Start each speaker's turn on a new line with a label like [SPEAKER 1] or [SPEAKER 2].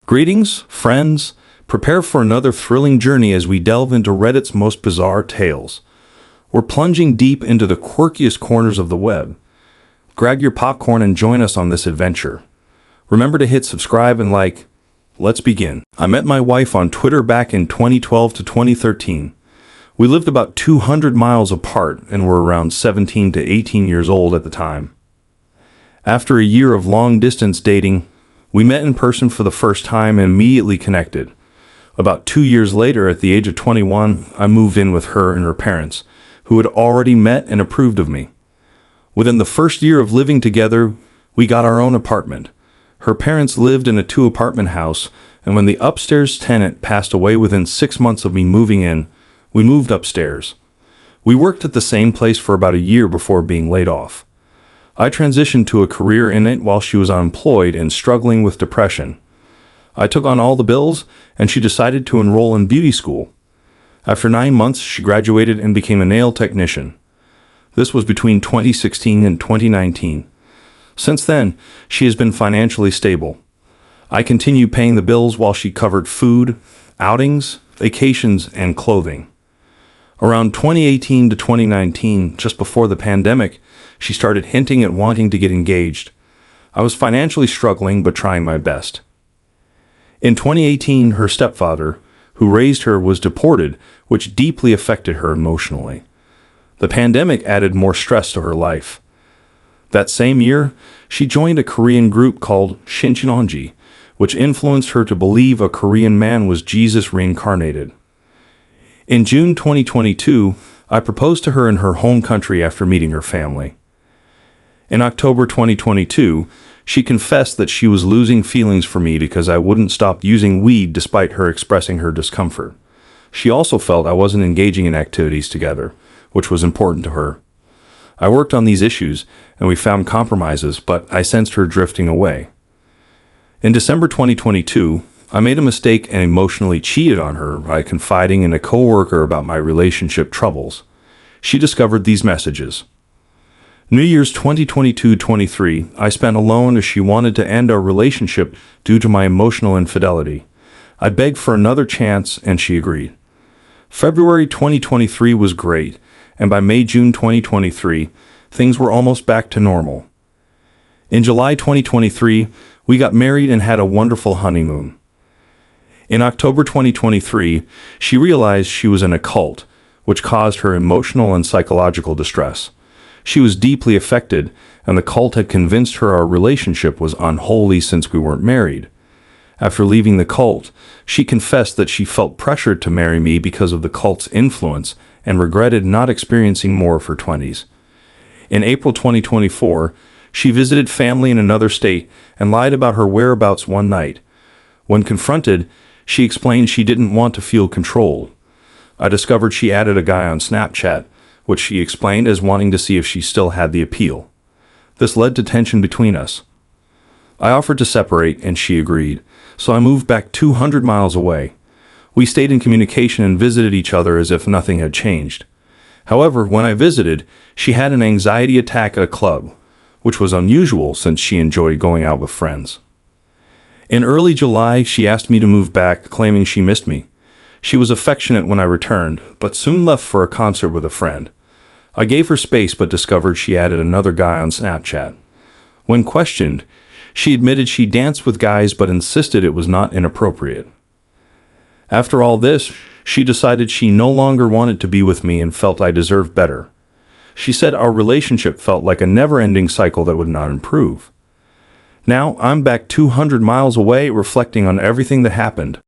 [SPEAKER 1] Greetings, friends. Prepare for another thrilling journey as we delve into Reddit's most bizarre tales. We're plunging deep into the quirkiest corners of the web. Grab your popcorn and join us on this adventure. Remember to hit subscribe and like. Let's begin. I met my wife on Twitter back in 2012 to 2013. We lived about 200 miles apart and were around 17 to 18 years old at the time. After a year of long-distance dating, we met in person for the first time and immediately connected. About 2 years later, at the age of 21, I moved in with her and her parents, who had already met and approved of me. Within the first year of living together, we got our own apartment. Her parents lived in a 2-apartment house, and when the upstairs tenant passed away within 6 months of me moving in, we moved upstairs. We worked at the same place for about a year before being laid off. I transitioned to a career in it while she was unemployed and struggling with depression. I took on all the bills, and she decided to enroll in beauty school. After 9 months, she graduated and became a nail technician. This was between 2016 and 2019. Since then, she has been financially stable. I continued paying the bills while she covered food, outings, vacations, and clothing. Around 2018 to 2019, just before the pandemic, she started hinting at wanting to get engaged. I was financially struggling but trying my best. In 2018, her stepfather, who raised her, was deported, which deeply affected her emotionally. The pandemic added more stress to her life. That same year, she joined a Korean group called Shincheonji, which influenced her to believe a Korean man was Jesus reincarnated. In June 2022, I proposed to her in her home country after meeting her family. In October 2022, she confessed that she was losing feelings for me because I wouldn't stop using weed despite her expressing her discomfort. She also felt I wasn't engaging in activities together, which was important to her. I worked on these issues, and we found compromises, but I sensed her drifting away. In December 2022, I made a mistake and emotionally cheated on her by confiding in a coworker about my relationship troubles. She discovered these messages. New Year's 2022-23, I spent alone as she wanted to end our relationship due to my emotional infidelity. I begged for another chance and she agreed. February 2023 was great, and by May-June 2023, things were almost back to normal. In July 2023, we got married and had a wonderful honeymoon. In October 2023, she realized she was in a cult, which caused her emotional and psychological distress. She was deeply affected, and the cult had convinced her our relationship was unholy since we weren't married. After leaving the cult, she confessed that she felt pressured to marry me because of the cult's influence and regretted not experiencing more of her 20s. In April 2024, she visited family in another state and lied about her whereabouts one night. When confronted, she explained she didn't want to feel controlled. I discovered she added a guy on Snapchat, which she explained as wanting to see if she still had the appeal. This led to tension between us. I offered to separate, and she agreed, so I moved back 200 miles away. We stayed in communication and visited each other as if nothing had changed. However, when I visited, she had an anxiety attack at a club, which was unusual since she enjoyed going out with friends. In early July, she asked me to move back, claiming she missed me. She was affectionate when I returned, but soon left for a concert with a friend. I gave her space but discovered she added another guy on Snapchat. When questioned, she admitted she danced with guys but insisted it was not inappropriate. After all this, she decided she no longer wanted to be with me and felt I deserved better. She said our relationship felt like a never-ending cycle that would not improve. Now, I'm back 200 miles away reflecting on everything that happened.